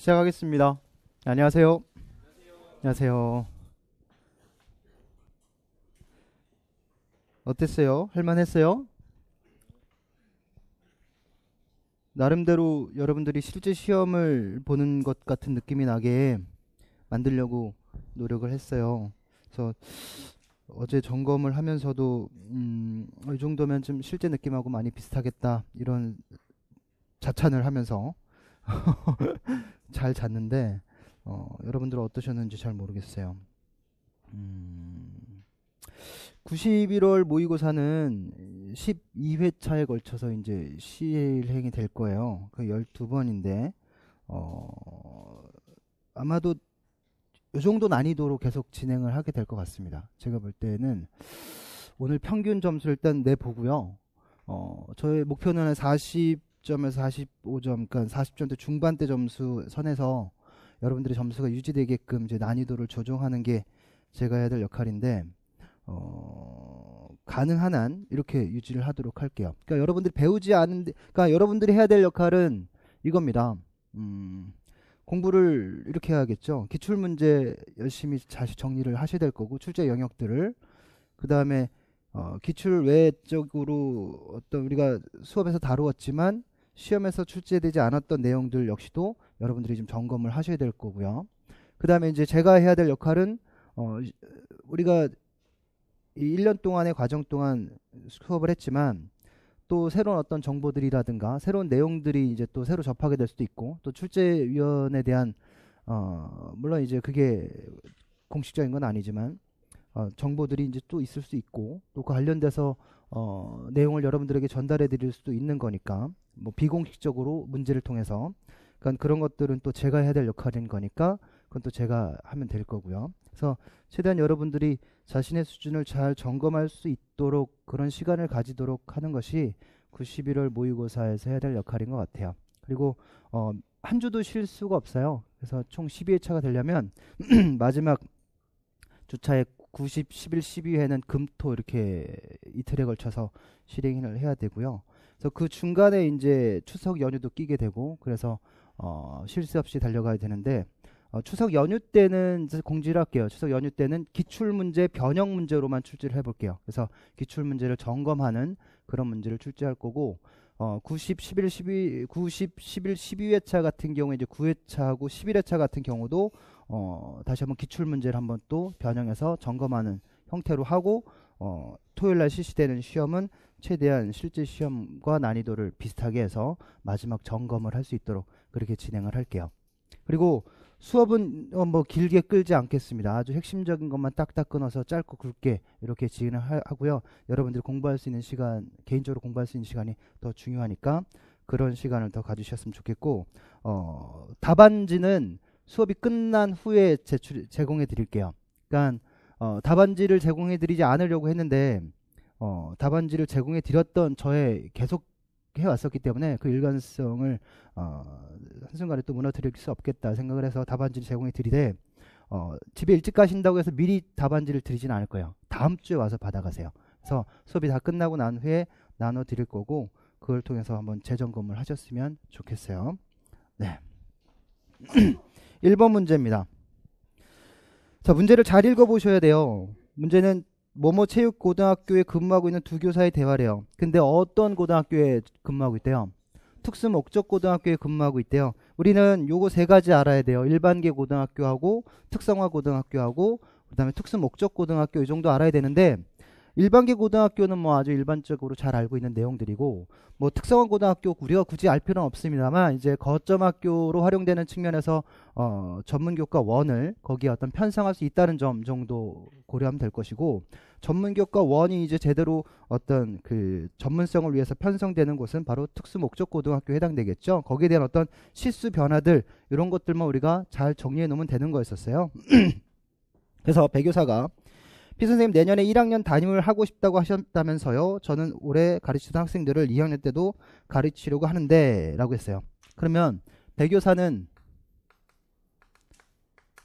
시작하겠습니다. 안녕하세요. 안녕하세요. 어땠어요? 할만했어요? 나름대로 여러분들이 실제 시험을 보는 것 같은 느낌이 나게 만들려고 노력을 했어요. 그래서 어제 점검을 하면서도 이 정도면 좀 실제 느낌하고 많이 비슷하겠다 이런 자찬을 하면서 잘 잤는데 여러분들은 어떠셨는지 잘 모르겠어요. 91월 모의고사는 12회차에 걸쳐서 이제 시행이 될 거예요. 그 12번인데 아마도 이 정도 난이도로 계속 진행을 하게 될 것 같습니다. 제가 볼 때는 오늘 평균 점수 일단 내보고요. 저의 목표는 40점에서 45점, 그러니까 40점대 중반대 점수 선에서 여러분들의 점수가 유지되게끔 이제 난이도를 조정하는 게 제가 해야 될 역할인데 가능한 한 이렇게 유지를 하도록 할게요. 그러니까 여러분들이 배우지 않은데, 그러니까 여러분들이 해야 될 역할은 이겁니다. 공부를 이렇게 해야겠죠. 기출문제 열심히 잘 정리를 하셔야 될 거고, 출제 영역들을. 그 다음에 기출 외적으로 어떤 우리가 수업에서 다루었지만 시험에서 출제되지 않았던 내용들 역시도 여러분들이 좀 점검을 하셔야 될 거고요. 그 다음에 이제 제가 해야 될 역할은 우리가 이 1년 동안의 과정 동안 수업을 했지만 또 새로운 어떤 정보들이라든가 새로운 내용들이 이제 또 새로 접하게 될 수도 있고, 또 출제위원에 대한 물론 이제 그게 공식적인 건 아니지만 정보들이 이제 또 있을 수 있고, 또 그 관련돼서 내용을 여러분들에게 전달해 드릴 수도 있는 거니까, 뭐 비공식적으로 문제를 통해서, 그러니까 그런 것들은 또 제가 해야 될 역할인 거니까 그건 또 제가 하면 될 거고요. 그래서 최대한 여러분들이 자신의 수준을 잘 점검할 수 있도록 그런 시간을 가지도록 하는 것이 91월 모의고사에서 해야 될 역할인 것 같아요. 그리고 한 주도 쉴 수가 없어요. 그래서 총 12회차가 되려면 마지막 주차에 90, 11, 12회는 금토 이렇게 이틀에 걸쳐서 실행을 해야 되고요. 그래서 그 중간에 이제 추석 연휴도 끼게 되고, 그래서 쉴 새 없이 달려가야 되는데, 추석 연휴 때는 이제 공지를 할게요. 추석 연휴 때는 기출문제 변형 문제로만 출제를 해볼게요. 그래서 기출문제를 점검하는 그런 문제를 출제할 거고, 90, 11, 12, 90, 11, 12회차 같은 경우에 이제 9회차하고 11회차 같은 경우도 다시 한번 기출문제를 한번 또 변형해서 점검하는 형태로 하고, 토요일날 실시되는 시험은 최대한 실제 시험과 난이도를 비슷하게 해서 마지막 점검을 할 수 있도록 그렇게 진행을 할게요. 그리고 수업은 뭐 길게 끌지 않겠습니다. 아주 핵심적인 것만 딱딱 끊어서 짧고 굵게 이렇게 진행하고요. 여러분들이 공부할 수 있는 시간, 개인적으로 공부할 수 있는 시간이 더 중요하니까 그런 시간을 더 가지셨으면 좋겠고, 답안지는 수업이 끝난 후에 제공해 드릴게요. 그러니까 답안지를 제공해 드리지 않으려고 했는데 답안지를 제공해 드렸던 저의 계속 해왔었기 때문에 그 일관성을 한순간에 또 무너뜨릴 수 없겠다 생각을 해서 답안지를 제공해 드리되, 집에 일찍 가신다고 해서 미리 답안지를 드리지는 않을 거예요. 다음 주에 와서 받아가세요. 그래서 수업이 다 끝나고 난 후에 나눠 드릴 거고, 그걸 통해서 한번 재점검을 하셨으면 좋겠어요. 네. 1번 문제입니다. 자, 문제를 잘 읽어보셔야 돼요. 문제는 뭐뭐 체육고등학교에 근무하고 있는 두 교사의 대화래요. 근데 어떤 고등학교에 근무하고 있대요? 특수목적고등학교에 근무하고 있대요. 우리는 요거 세 가지 알아야 돼요. 일반계 고등학교하고 특성화 고등학교하고 그다음에 특수목적고등학교, 이 정도 알아야 되는데, 일반계 고등학교는 뭐 아주 일반적으로 잘 알고 있는 내용들이고, 뭐 특성화 고등학교 우리가 굳이 알 필요는 없습니다만, 이제 거점 학교로 활용되는 측면에서 전문교과 1을 거기에 어떤 편성할 수 있다는 점 정도 고려하면 될 것이고, 전문교과 1이 이제 제대로 어떤 그 전문성을 위해서 편성되는 곳은 바로 특수목적 고등학교에 해당되겠죠. 거기에 대한 어떤 실수 변화들, 이런 것들만 우리가 잘 정리해 놓으면 되는 거였었어요. 그래서 배교사가 피선생님 내년에 1학년 담임을 하고 싶다고 하셨다면서요. 저는 올해 가르치던 학생들을 2학년 때도 가르치려고 하는데 라고 했어요. 그러면 배교사는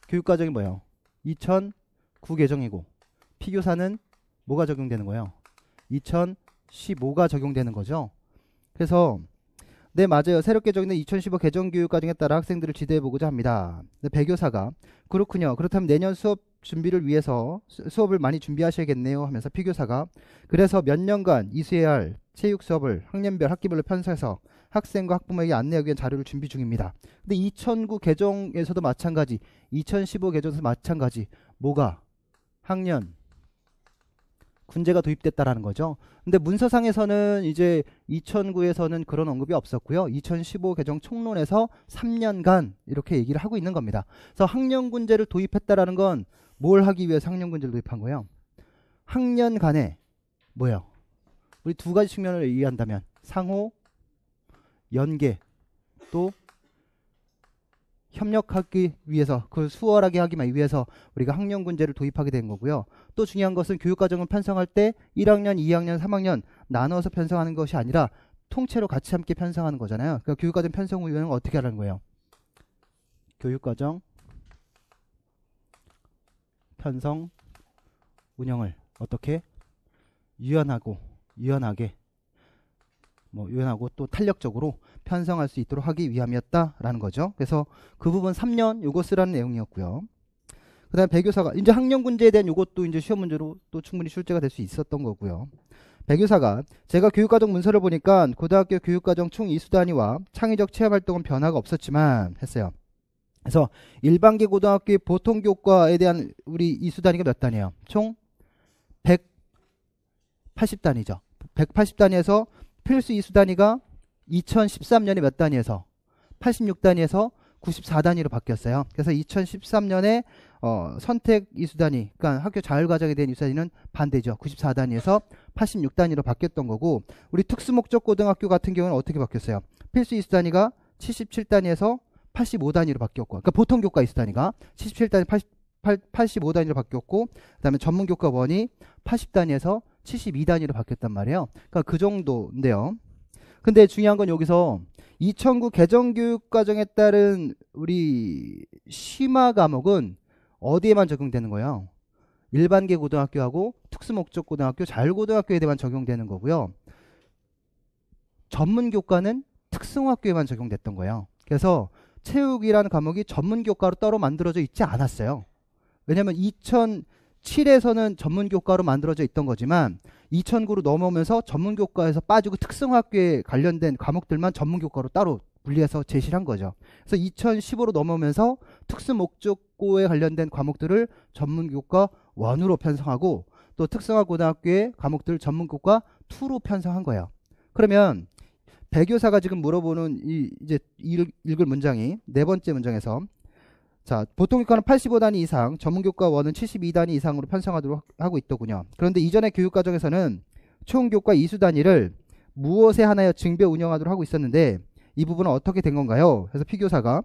교육과정이 뭐예요? 2009 개정이고, 피교사는 뭐가 적용되는 거예요? 2015가 적용되는 거죠. 그래서 네, 맞아요. 새롭게 정된 2015 개정교육과정에 따라 학생들을 지도해보고자 합니다. 네, 배교사가 그렇군요. 그렇다면 내년 수업 준비를 위해서 수업을 많이 준비하셔야겠네요 하면서 피교사가 그래서 몇 년간 이수해야 할 체육 수업을 학년별 학기별로 편성해서 학생과 학부모에게 안내하기 위한 자료를 준비 중입니다. 근데 2009 개정에서도 마찬가지, 2015 개정에서 마찬가지, 뭐가 학년 군제가 도입됐다라는 거죠. 근데 문서상에서는 이제 2009에서는 그런 언급이 없었고요. 2015 개정 총론에서 3년간 이렇게 얘기를 하고 있는 겁니다. 그래서 학년군제를 도입했다라는 건 뭘 하기 위해서 학년군제를 도입한 거예요? 학년 간에 뭐예요? 우리 두 가지 측면을 얘기한다면 상호 연계 또 협력하기 위해서 그걸 수월하게 하기 위해서 우리가 학년군제를 도입하게 된 거고요. 또 중요한 것은 교육과정을 편성할 때 1학년, 2학년, 3학년 나눠서 편성하는 것이 아니라 통째로 같이 함께 편성하는 거잖아요. 그러니까 교육과정 편성 운영은 어떻게 하라는 거예요? 교육과정 편성 운영을 어떻게 유연하게 유연하고 또 탄력적으로 편성할 수 있도록 하기 위함이었다라는 거죠. 그래서 그 부분 3년 요거 쓰라는 내용이었고요. 그 다음에 배교사가 이제 학년군제에 대한 요것도 이제 시험 문제로 또 충분히 출제가 될 수 있었던 거고요. 배교사가 제가 교육과정 문서를 보니까 고등학교 교육과정 총 이수단위와 창의적 체험활동은 변화가 없었지만 했어요. 그래서 일반계 고등학교의 보통교과에 대한 우리 이수단위가 몇 단위예요? 총 180단위죠. 180단위에서 필수 이수단위가 2013년에 몇 단위에서 86단위에서 94단위로 바뀌었어요. 그래서 2013년에 선택 이수단위, 그러니까 학교 자율과정에 대한 이수단위는 반대죠. 94단위에서 86단위로 바뀌었던 거고, 우리 특수목적 고등학교 같은 경우는 어떻게 바뀌었어요? 필수 이수단위가 77단위에서 85단위로 바뀌었고, 그러니까 보통교과 이수단위가 77단위 85단위로 바뀌었고, 그 다음에 전문교과 원이 80단위에서 72단위로 바뀌었단 말이에요. 그러니까 그 정도인데요. 근데 중요한 건 여기서 2009 개정교육과정에 따른 우리 심화 과목은 어디에만 적용되는 거예요? 일반계 고등학교하고 특수목적 고등학교, 자율고등학교에 대한 적용되는 거고요. 전문교과는 특성화학교에만 적용됐던 거예요. 그래서 체육이라는 과목이 전문교과로 따로 만들어져 있지 않았어요. 왜냐하면 2007에서는 전문교과로 만들어져 있던 거지만 2009로 넘어오면서 전문교과에서 빠지고 특성학교에 관련된 과목들만 전문교과로 따로 분리해서 제시를 한 거죠. 그래서 2015로 넘어오면서 특수목적고에 관련된 과목들을 전문교과 1으로 편성하고 또 특성화 고등학교의 과목들을 전문교과 2로 편성한 거예요. 그러면 배교사가 지금 물어보는 이제 읽을 문장이 네 번째 문장에서 자, 보통교과는 85단위 이상, 전문교과 1은 72단위 이상으로 편성하도록 하고 있더군요. 그런데 이전의 교육과정에서는 총교과 이수단위를 무엇에 하나여 증배 운영하도록 하고 있었는데 이 부분은 어떻게 된 건가요? 그래서 피교사가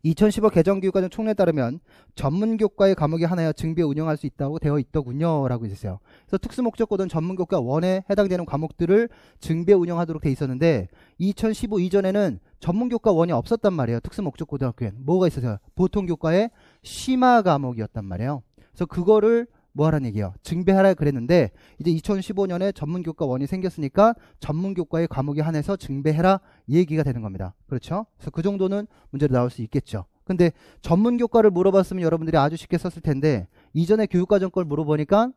2015 개정교육과정 총론에 따르면 전문교과의 과목이 하나여 증배 운영할 수 있다고 되어 있더군요 라고 있었어요. 그래서 특수목적고든 전문교과 1에 해당되는 과목들을 증배 운영하도록 돼 있었는데 2015 이전에는 전문교과 1이 없었단 말이에요. 특수목적고등학교엔 뭐가 있었어요? 보통교과의 심화 과목이었단 말이에요. 그래서 그거를 뭐 하라는 얘기예요? 증배하라 그랬는데 이제 2015년에 전문교과 1이 생겼으니까 전문교과의 과목에 한해서 증배해라 이 얘기가 되는 겁니다. 그렇죠? 그래서 그 정도는 문제로 나올 수 있겠죠. 근데 전문교과를 물어봤으면 여러분들이 아주 쉽게 썼을 텐데 이전에 교육과정 걸 물어보니까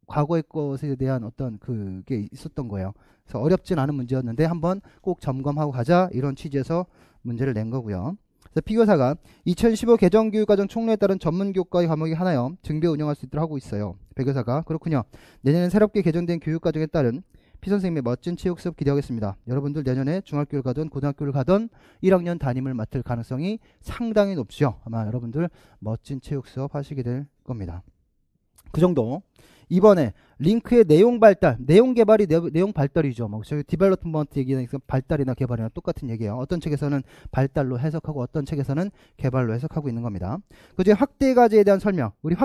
과거의 것에 대한 어떤 그게 있었던 거예요. 그래서 어렵진 않은 문제였는데 한번 꼭 점검하고 가자 이런 취지에서 문제를 낸 거고요. 그래서 피교사가 2015 개정교육과정 총론에 따른 전문교과의 과목이 하나여 증배 운영할 수 있도록 하고 있어요. 배교사가 그렇군요. 내년에 새롭게 개정된 교육과정에 따른 피선생님의 멋진 체육 수업 기대하겠습니다. 여러분들 내년에 중학교를 가든 고등학교를 가든 1학년 담임을 맡을 가능성이 상당히 높죠. 아마 여러분들 멋진 체육 수업 하시게 될 겁니다. 그 정도. 이번에 링크의 내용 발달, 내용 개발이 내용 발달이죠. 저희 디벨롭먼트 얘기는 발달이나 개발이나 똑같은 얘기예요. 어떤 책에서는 발달로 해석하고 어떤 책에서는 개발로 해석하고 있는 겁니다. 그중에 확대 과제에 대한 설명. 우리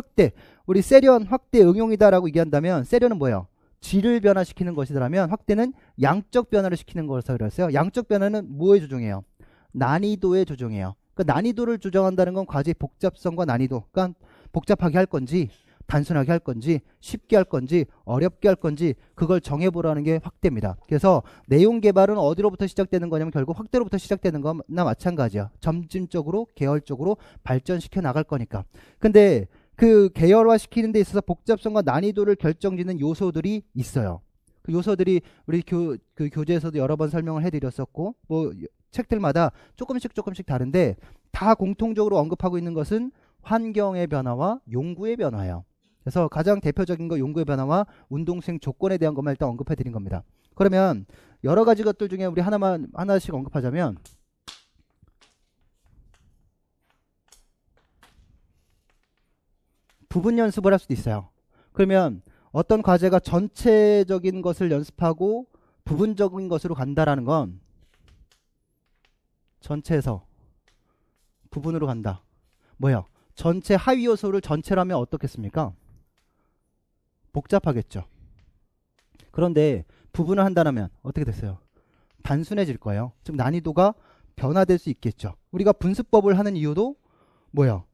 세련 확대 응용이다라고 얘기한다면 세련은 뭐예요? 질을 변화시키는 것이라면 확대는 양적 변화를 시키는 것을 그랬어요. 양적 변화는 뭐에 조정해요? 난이도에 조정해요. 그러니까 난이도를 조정한다는 건 과제의 복잡성과 난이도. 그러니까 복잡하게 할 건지 단순하게 할 건지 쉽게 할 건지 어렵게 할 건지 그걸 정해보라는 게 확대입니다. 그래서 내용 개발은 어디로부터 시작되는 거냐면 결국 확대로부터 시작되는 거나 마찬가지야. 점진적으로 계열적으로 발전시켜 나갈 거니까. 근데 그 계열화시키는 데 있어서 복잡성과 난이도를 결정짓는 요소들이 있어요. 그 요소들이 우리 그 교재에서도 여러 번 설명을 해드렸었고 뭐 책들마다 조금씩 다른데 다 공통적으로 언급하고 있는 것은 환경의 변화와 용구의 변화예요. 그래서 가장 대표적인 거 용구의 변화와 운동 수행 조건에 대한 것만 일단 언급해 드린 겁니다. 그러면 여러 가지 것들 중에 우리 하나씩 언급하자면 부분 연습을 할 수도 있어요. 그러면 어떤 과제가 전체적인 것을 연습하고 부분적인 것으로 간다라는 건 전체에서 부분으로 간다. 뭐야? 전체 하위 요소를 전체로 하면 어떻겠습니까? 복잡하겠죠. 그런데 부분을 한다면 어떻게 됐어요? 단순해질 거예요. 즉 난이도가 변화될 수 있겠죠. 우리가 분수법을 하는 이유도 뭐야?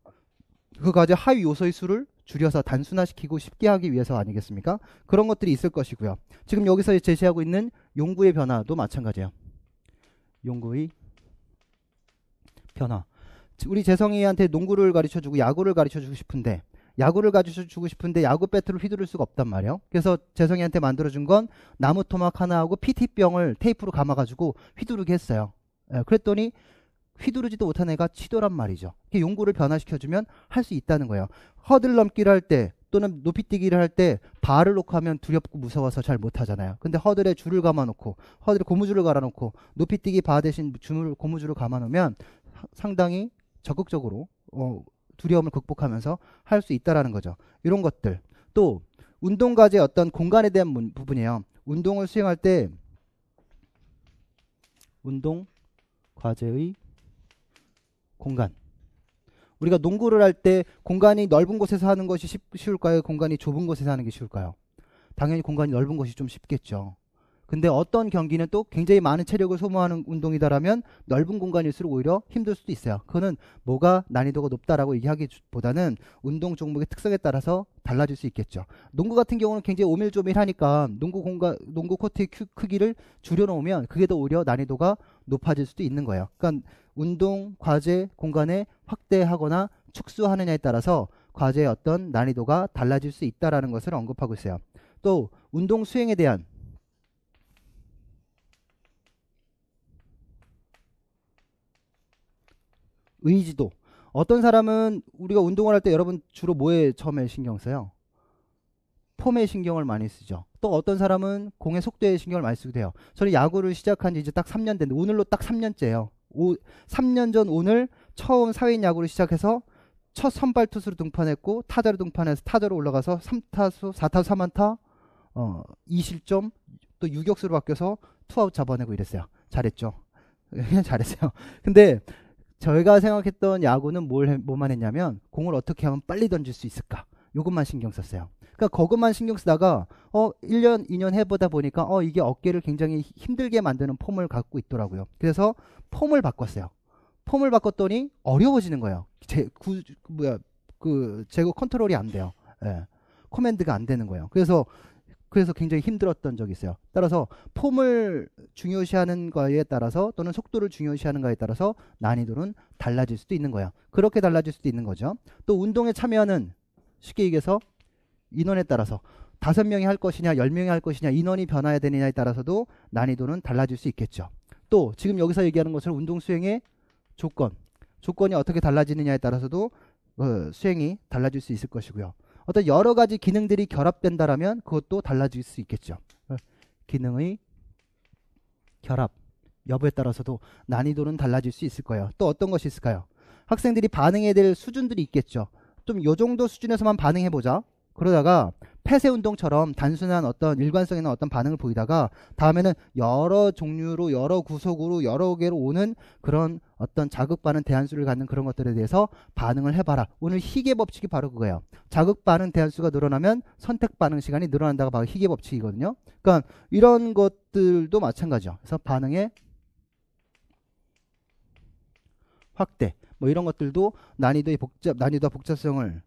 그 과제 하위 요소의 수를 줄여서 단순화시키고 쉽게 하기 위해서 아니겠습니까? 그런 것들이 있을 것이고요. 지금 여기서 제시하고 있는 용구의 변화도 마찬가지예요. 용구의 변화. 우리 재성이한테 농구를 가르쳐주고 야구를 가르쳐주고 싶은데 야구를 가르쳐주고 싶은데 야구 배트를 휘두를 수가 없단 말이에요. 그래서 재성이한테 만들어준 건 나무 토막 하나하고 PT병을 테이프로 감아가지고 휘두르게 했어요. 그랬더니 휘두르지도 못한 애가 치더란 말이죠. 용구를 변화시켜주면 할 수 있다는 거예요. 허들 넘기를 할 때 또는 높이뛰기를 할 때 발을 놓고 하면 두렵고 무서워서 잘 못하잖아요. 근데 허들에 줄을 감아놓고 허들에 고무줄을 갈아놓고 높이뛰기 바 대신 고무줄을 감아놓으면 상당히 적극적으로 두려움을 극복하면서 할 수 있다라는 거죠. 이런 것들. 또 운동과제의 어떤 공간에 대한 부분이에요. 운동을 수행할 때 운동과제의 공간. 우리가 농구를 할 때 공간이 넓은 곳에서 하는 것이 쉬울까요? 공간이 좁은 곳에서 하는 게 쉬울까요? 당연히 공간이 넓은 곳이 좀 쉽겠죠. 근데 어떤 경기는 또 굉장히 많은 체력을 소모하는 운동이다라면 넓은 공간일수록 오히려 힘들 수도 있어요. 그거는 뭐가 난이도가 높다라고 얘기하기보다는 운동 종목의 특성에 따라서 달라질 수 있겠죠. 농구 같은 경우는 굉장히 오밀조밀하니까 농구 코트의 크기를 줄여놓으면 그게 더 오히려 난이도가 높아질 수도 있는 거예요. 그러니까 운동, 과제, 공간에 확대하거나 축소하느냐에 따라서 과제의 어떤 난이도가 달라질 수 있다라는 것을 언급하고 있어요. 또 운동 수행에 대한 의지도. 어떤 사람은 우리가 운동을 할 때 여러분 주로 뭐에 처음에 신경 써요? 폼에 신경을 많이 쓰죠. 또 어떤 사람은 공의 속도에 신경을 많이 쓰게 돼요. 저는 야구를 시작한 지 이제 딱 3년 됐는데 오늘로 딱 3년째예요. 3년 전 오늘 처음 사회인 야구를 시작해서 첫 선발 투수로 등판했고 타자로 등판해서 타자로 올라가서 3타수 4타수 3안타 2실점 또 유격수로 바뀌어서 투아웃 잡아내고 이랬어요. 잘했죠. 잘했어요. 근데 저희가 생각했던 야구는 뭐만 했냐면 공을 어떻게 하면 빨리 던질 수 있을까? 요것만 신경 썼어요. 그러니까 그것만 신경 쓰다가 1년, 2년 해보다 보니까 이게 어깨를 굉장히 힘들게 만드는 폼을 갖고 있더라고요. 그래서 폼을 바꿨어요. 폼을 바꿨더니 어려워지는 거예요. 제거 컨트롤이 안 돼요. 예. 코맨드가 안 되는 거예요. 그래서 굉장히 힘들었던 적이 있어요. 따라서 폼을 중요시하는 거에 따라서 또는 속도를 중요시하는 거에 따라서 난이도는 달라질 수도 있는 거예요. 그렇게 달라질 수도 있는 거죠. 또 운동에 참여하는 쉽게 얘기해서 인원에 따라서 5명이 할 것이냐 10명이 할 것이냐 인원이 변화해야 되느냐에 따라서도 난이도는 달라질 수 있겠죠. 또 지금 여기서 얘기하는 것처럼 운동 수행의 조건이 어떻게 달라지느냐에 따라서도 수행이 달라질 수 있을 것이고요. 어떤 여러 가지 기능들이 결합된다라면 그것도 달라질 수 있겠죠. 기능의 결합 여부에 따라서도 난이도는 달라질 수 있을 거예요. 또 어떤 것이 있을까요? 학생들이 반응해야 될 수준들이 있겠죠. 좀 요 정도 수준에서만 반응해보자. 그러다가 폐쇄 운동처럼 단순한 어떤 일관성 있는 어떤 반응을 보이다가 다음에는 여러 종류로 여러 구속으로 여러 개로 오는 그런 어떤 자극 반응 대한수를 갖는 그런 것들에 대해서 반응을 해봐라. 오늘 희계 법칙이 바로 그거예요. 자극 반응 대한수가 늘어나면 선택 반응 시간이 늘어난다가 바로 희계 법칙이거든요. 그러니까 이런 것들도 마찬가지죠. 그래서 반응의 확대 뭐 이런 것들도 난이도와 복잡성을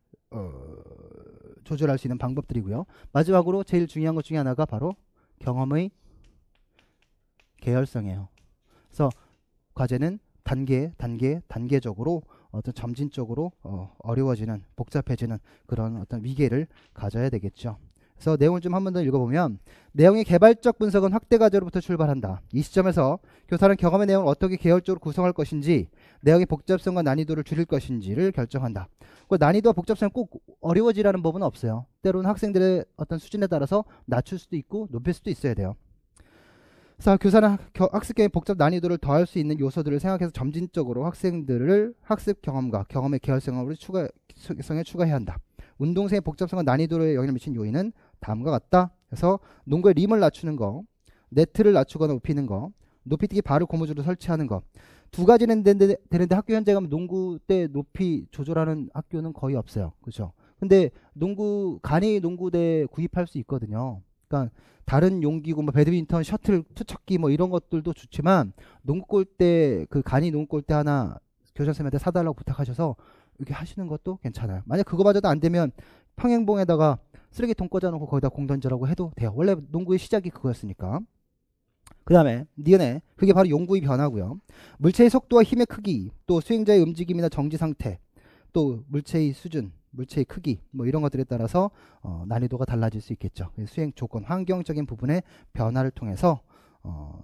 조절할 수 있는 방법들이고요. 마지막으로 제일 중요한 것 중에 하나가 바로 경험의 계열성이에요. 그래서 과제는 단계적으로 어떤 점진적으로 어려워지는, 복잡해지는 그런 어떤 위계를 가져야 되겠죠. 그래서 내용을 좀 한 번 더 읽어보면, 내용의 개발적 분석은 확대 과제로부터 출발한다. 이 시점에서 교사는 경험의 내용을 어떻게 계열적으로 구성할 것인지, 내용의 복잡성과 난이도를 줄일 것인지를 결정한다. 그 난이도와 복잡성이 꼭 어려워지라는 법은 없어요. 때로는 학생들의 어떤 수준에 따라서 낮출 수도 있고 높일 수도 있어야 돼요. 그래서 교사는 학습 경험의 복잡 난이도를 더할 수 있는 요소들을 생각해서 점진적으로 학생들을 학습 경험과 경험의 계열성을 추가해야 한다. 운동생의 복잡성과 난이도에 영향을 미친 요인은 다음과 같다. 그래서 농구의 림을 낮추는 거, 네트를 낮추거나 높이는 거, 높이뛰기 발을 고무줄로 설치하는 거. 두 가지는 되는데 학교 현장에 가면 농구 때 높이 조절하는 학교는 거의 없어요. 그렇죠? 근데 간이 농구대 구입할 수 있거든요. 그러니까 다른 용기구, 뭐 배드민턴, 셔틀, 투척기 뭐 이런 것들도 좋지만 농구 골대, 그 간이 농구 골대 하나 교장 선생님한테 사달라고 부탁하셔서 이렇게 하시는 것도 괜찮아요. 만약 그거마저도 안 되면 평행봉에다가 쓰레기통 꽂아놓고 거기다 공 던지라고 해도 돼요. 원래 농구의 시작이 그거였으니까. 그 다음에 니은에 그게 바로 용구의 변화고요. 물체의 속도와 힘의 크기, 또 수행자의 움직임이나 정지 상태, 또 물체의 수준, 물체의 크기, 뭐 이런 것들에 따라서 난이도가 달라질 수 있겠죠. 수행 조건, 환경적인 부분의 변화를 통해서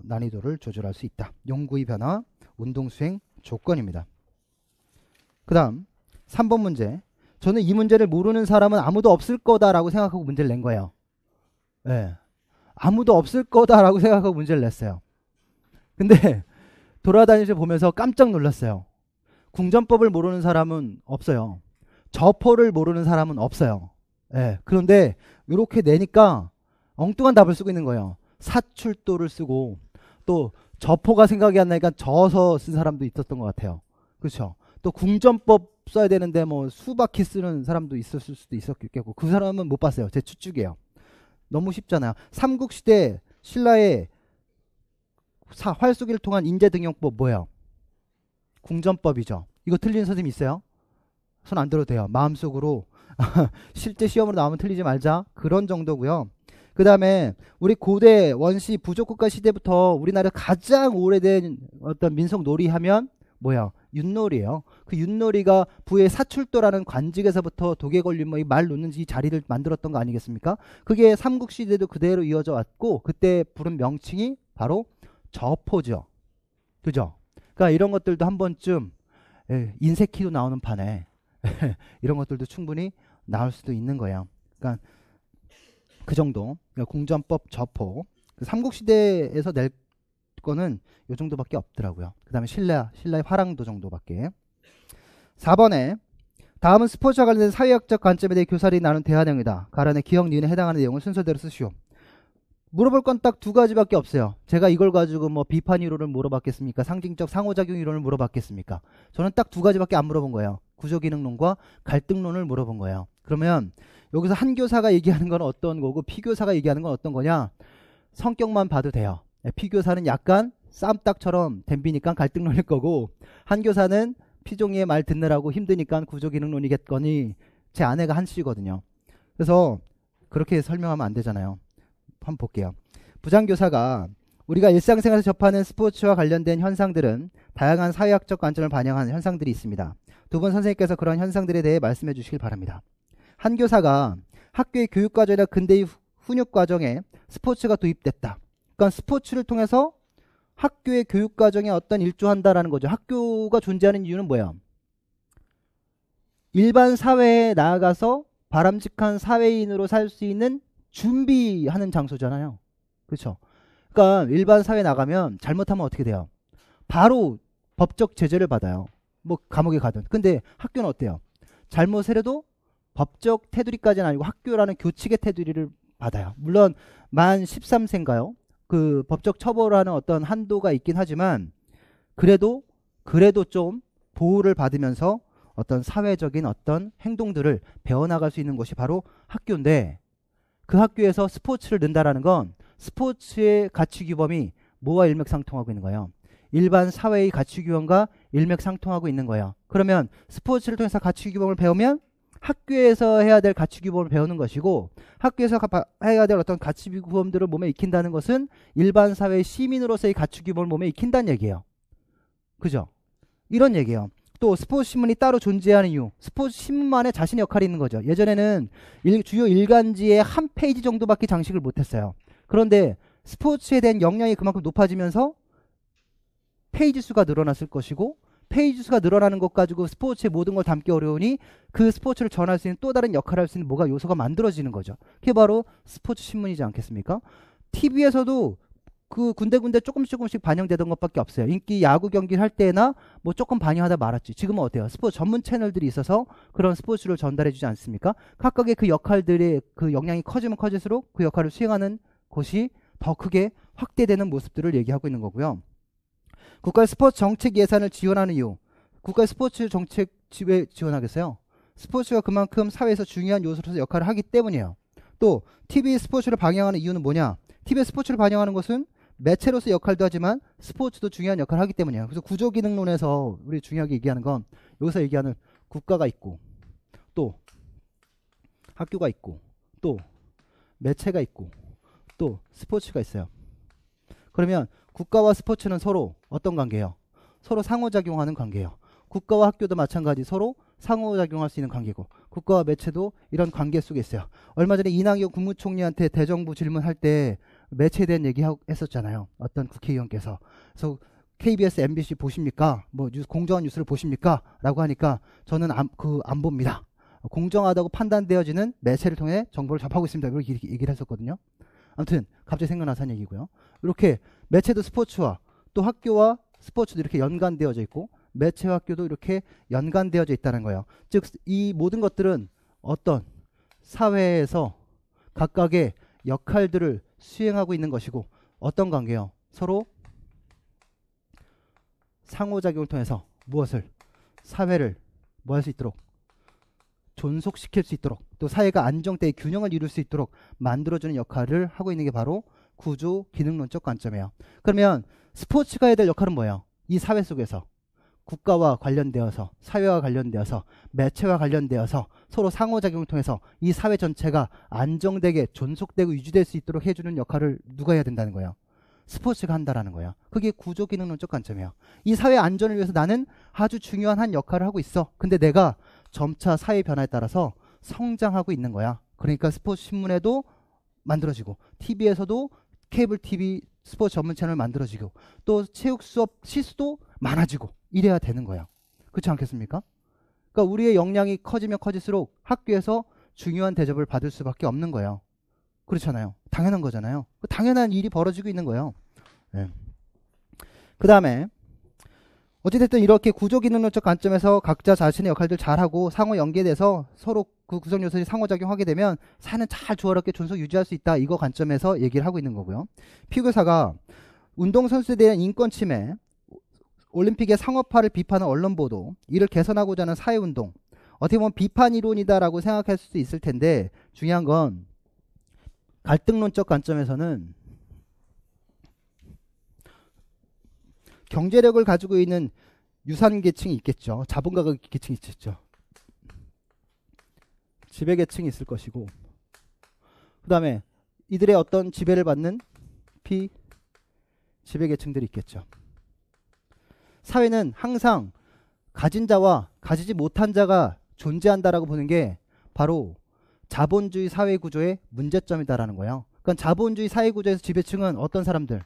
난이도를 조절할 수 있다. 용구의 변화, 운동 수행 조건입니다. 그 다음 3번 문제. 저는 이 문제를 모르는 사람은 아무도 없을 거다라고 생각하고 문제를 낸 거예요. 네. 아무도 없을 거다라고 생각하고 문제를 냈어요. 근데 돌아다니면서 보면서 깜짝 놀랐어요. 궁전법을 모르는 사람은 없어요. 저포를 모르는 사람은 없어요. 네. 그런데 이렇게 내니까 엉뚱한 답을 쓰고 있는 거예요. 사출도를 쓰고, 또 저포가 생각이 안 나니까 저서 쓴 사람도 있었던 것 같아요. 그렇죠? 또 궁전법 써야 되는데 뭐 수바퀴 쓰는 사람도 있었을 수도 있었겠고, 그 사람은 못 봤어요. 제 추측이에요. 너무 쉽잖아요. 삼국시대 신라의 활쏘기를 통한 인재등용법 뭐예요? 궁전법이죠. 이거 틀린 선생님 있어요? 손 안 들어도 돼요. 마음속으로 실제 시험으로 나오면 틀리지 말자, 그런 정도고요. 그 다음에 우리 고대 원시 부족국가 시대부터 우리나라 가장 오래된 어떤 민속놀이 하면 뭐야? 윷놀이에요. 그 윷놀이가 부의 사출도라는 관직에서부터 독에 걸린 뭐 이 말 놓는 이 자리를 만들었던 거 아니겠습니까? 그게 삼국시대도 그대로 이어져 왔고, 그때 부른 명칭이 바로 저포죠. 그죠? 그러니까 이런 것들도 한 번쯤 인쇄키도 나오는 판에 이런 것들도 충분히 나올 수도 있는 거예요. 그러니까 그 정도. 그러니까 궁전법, 저포. 삼국시대에서 낼 거는 이 정도밖에 없더라고요. 그 다음에 신라의 화랑도 정도밖에. 4번에 다음은 스포츠와 관련된 사회학적 관점에 대해 교사들이 나눈 대화 내용이다. 가란의 기억, 니은에 해당하는 내용을 순서대로 쓰시오. 물어볼 건 딱 두 가지밖에 없어요. 제가 이걸 가지고 뭐 비판 이론을 물어봤겠습니까? 상징적 상호작용 이론을 물어봤겠습니까? 저는 딱 두 가지밖에 안 물어본 거예요. 구조기능론과 갈등론을 물어본 거예요. 그러면 여기서 한 교사가 얘기하는 건 어떤 거고 피교사가 얘기하는 건 어떤 거냐? 성격만 봐도 돼요. 피교사는 약간 쌈딱처럼 댐비니까 갈등론일 거고, 한 교사는 피종이의 말 듣느라고 힘드니까 구조기능론이겠거니, 제 아내가 한씨거든요. 그래서 그렇게 설명하면 안 되잖아요. 한번 볼게요. 부장교사가 우리가 일상생활에서 접하는 스포츠와 관련된 현상들은 다양한 사회학적 관점을 반영하는 현상들이 있습니다. 두 분 선생님께서 그런 현상들에 대해 말씀해 주시길 바랍니다. 한 교사가 학교의 교육과정이나 근대의 훈육과정에 스포츠가 도입됐다. 그러니까 스포츠를 통해서 학교의 교육과정에 어떤 일조한다라는 거죠. 학교가 존재하는 이유는 뭐야? 일반 사회에 나아가서 바람직한 사회인으로 살 수 있는 준비하는 장소잖아요. 그렇죠? 그러니까 일반 사회에 나가면 잘못하면 어떻게 돼요? 바로 법적 제재를 받아요. 뭐 감옥에 가든. 근데 학교는 어때요? 잘못을 해도 법적 테두리까지는 아니고 학교라는 교칙의 테두리를 받아요. 물론 만 13세인가요? 그 법적 처벌하는 어떤 한도가 있긴 하지만 그래도 좀 보호를 받으면서 어떤 사회적인 어떤 행동들을 배워나갈 수 있는 곳이 바로 학교인데, 그 학교에서 스포츠를 넣는다라는 건 스포츠의 가치규범이 뭐와 일맥상통하고 있는 거예요? 일반 사회의 가치규범과 일맥상통하고 있는 거예요. 그러면 스포츠를 통해서 가치규범을 배우면 학교에서 해야 될 가치 규범을 배우는 것이고, 학교에서 해야 될 어떤 가치 규범들을 몸에 익힌다는 것은 일반 사회의 시민으로서의 가치 규범을 몸에 익힌다는 얘기예요. 그죠? 이런 얘기예요. 또 스포츠 신문이 따로 존재하는 이유, 스포츠 신문만의 자신의 역할이 있는 거죠. 예전에는 주요 일간지에 한 페이지 정도밖에 장식을 못했어요. 그런데 스포츠에 대한 역량이 그만큼 높아지면서 페이지 수가 늘어났을 것이고, 페이지 수가 늘어나는 것 가지고 스포츠의 모든 걸 담기 어려우니 그 스포츠를 전할 수 있는 또 다른 역할을 할 수 있는 뭐가 요소가 만들어지는 거죠. 그게 바로 스포츠 신문이지 않겠습니까? TV에서도 그 군데군데 조금씩 반영되던 것밖에 없어요. 인기 야구 경기를 할 때나 뭐 조금 반영하다 말았지. 지금은 어때요? 스포츠 전문 채널들이 있어서 그런 스포츠를 전달해 주지 않습니까? 각각의 그 역할들의 그 역량이 커지면 커질수록 그 역할을 수행하는 것이 더 크게 확대되는 모습들을 얘기하고 있는 거고요. 국가의 스포츠 정책 예산을 지원하는 이유. 국가의 스포츠 정책 왜 지원하겠어요? 스포츠가 그만큼 사회에서 중요한 요소로서 역할을 하기 때문이에요. 또 TV 스포츠를 방영하는 이유는 뭐냐? TV 스포츠를 방영하는 것은 매체로서 역할도 하지만 스포츠도 중요한 역할을 하기 때문이에요. 그래서 구조기능론에서 우리 중요하게 얘기하는 건 여기서 얘기하는 국가가 있고, 또 학교가 있고, 또 매체가 있고, 또 스포츠가 있어요. 그러면 국가와 스포츠는 서로 어떤 관계예요? 서로 상호작용하는 관계예요. 국가와 학교도 마찬가지 서로 상호작용할 수 있는 관계고, 국가와 매체도 이런 관계 속에 있어요. 얼마 전에 이낙연 국무총리한테 대정부 질문할 때 매체에 대한 얘기 했었잖아요. 어떤 국회의원께서. 그래서 KBS, MBC 보십니까? 뭐 공정한 뉴스를 보십니까? 라고 하니까 저는 안 봅니다. 공정하다고 판단되어지는 매체를 통해 정보를 접하고 있습니다. 이렇게 얘기를 했었거든요. 아무튼 갑자기 생각나서 한 얘기고요. 이렇게 매체도 스포츠와 또 학교와 스포츠도 이렇게 연관되어져 있고, 매체와 학교도 이렇게 연관되어져 있다는 거예요. 즉 이 모든 것들은 어떤 사회에서 각각의 역할들을 수행하고 있는 것이고, 어떤 관계요? 서로 상호작용을 통해서 무엇을? 사회를 뭐 할 수 있도록? 존속시킬 수 있도록, 또 사회가 안정되게 균형을 이룰 수 있도록 만들어주는 역할을 하고 있는 게 바로 구조 기능론적 관점이에요. 그러면 스포츠가 해야 될 역할은 뭐예요? 이 사회 속에서 국가와 관련되어서, 사회와 관련되어서, 매체와 관련되어서 서로 상호작용을 통해서 이 사회 전체가 안정되게 존속되고 유지될 수 있도록 해주는 역할을 누가 해야 된다는 거예요? 스포츠가 한다라는 거예요. 그게 구조 기능론적 관점이에요. 이 사회 안전을 위해서 나는 아주 중요한 한 역할을 하고 있어. 근데 내가 점차 사회 변화에 따라서 성장하고 있는 거야. 그러니까 스포츠 신문에도 만들어지고, TV에서도 케이블 TV 스포츠 전문 채널 만들어지고, 또 체육 수업 시수도 많아지고, 이래야 되는 거예요. 그렇지 않겠습니까? 그러니까 우리의 역량이 커지면 커질수록 학교에서 중요한 대접을 받을 수밖에 없는 거예요. 그렇잖아요. 당연한 거잖아요. 당연한 일이 벌어지고 있는 거예요. 네. 그 다음에 어찌됐든 이렇게 구조기능론적 관점에서 각자 자신의 역할들 잘하고 상호 연계돼서 서로 그 구성 요소들이 상호작용하게 되면 사회는 잘 조화롭게 존속 유지할 수 있다. 이거 관점에서 얘기를 하고 있는 거고요. 피교사가 운동선수에 대한 인권 침해, 올림픽의 상업화를 비판한 언론 보도, 이를 개선하고자 하는 사회운동, 어떻게 보면 비판 이론이다라고 생각할 수도 있을 텐데, 중요한 건 갈등론적 관점에서는 경제력을 가지고 있는 유산계층이 있겠죠. 자본가 계층이 있겠죠. 지배계층이 있을 것이고, 그 다음에 이들의 어떤 지배를 받는 피지배계층들이 있겠죠. 사회는 항상 가진 자와 가지지 못한 자가 존재한다라고 보는 게 바로 자본주의 사회구조의 문제점이다라는 거예요. 그러니까 자본주의 사회구조에서 지배층은 어떤 사람들?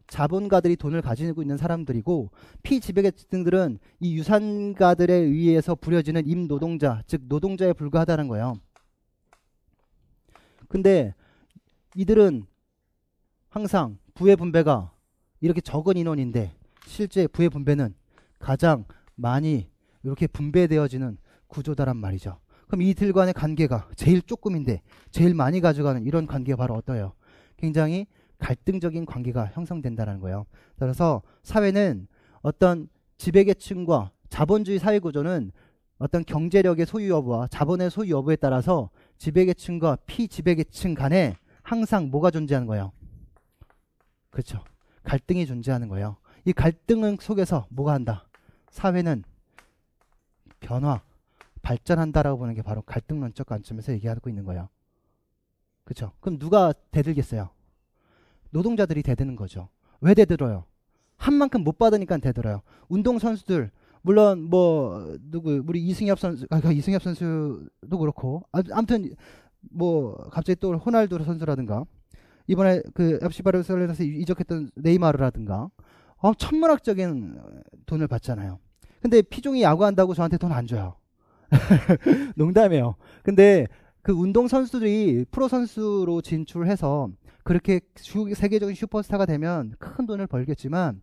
자본가들이 돈을 가지고 있는 사람들이고, 피지배계층들은 이 유산가들에 의해서 부려지는 임노동자, 즉 노동자에 불과하다는 거예요. 근데 이들은 항상 부의 분배가 이렇게 적은 인원인데 실제 부의 분배는 가장 많이 이렇게 분배되어지는 구조다란 말이죠. 그럼 이들 간의 관계가 제일 조금인데 제일 많이 가져가는 이런 관계가 바로 어떠해요? 굉장히 갈등적인 관계가 형성된다는 거예요. 따라서 사회는 어떤 지배계층과 자본주의 사회구조는 어떤 경제력의 소유 여부와 자본의 소유 여부에 따라서 지배계층과 피지배계층 간에 항상 뭐가 존재하는 거예요? 그렇죠. 갈등이 존재하는 거예요. 이 갈등 속에서 뭐가 한다? 사회는 변화, 발전한다라고 보는 게 바로 갈등론적 관점에서 얘기하고 있는 거예요. 그렇죠? 그럼 누가 대들겠어요? 노동자들이 대드는 거죠. 왜 대들어요? 한 만큼 못 받으니까 대들어요. 운동 선수들 물론 뭐 누구 우리 이승엽 선수도 그렇고 아무튼 뭐 갑자기 또 호날두 선수라든가 이번에 그 FC 바르셀로나에서 이적했던 네이마르라든가 천문학적인 돈을 받잖아요. 근데 피종이 야구한다고 저한테 돈 안 줘요. 농담이에요. 근데 그 운동 선수들이 프로 선수로 진출해서 그렇게 세계적인 슈퍼스타가 되면 큰 돈을 벌겠지만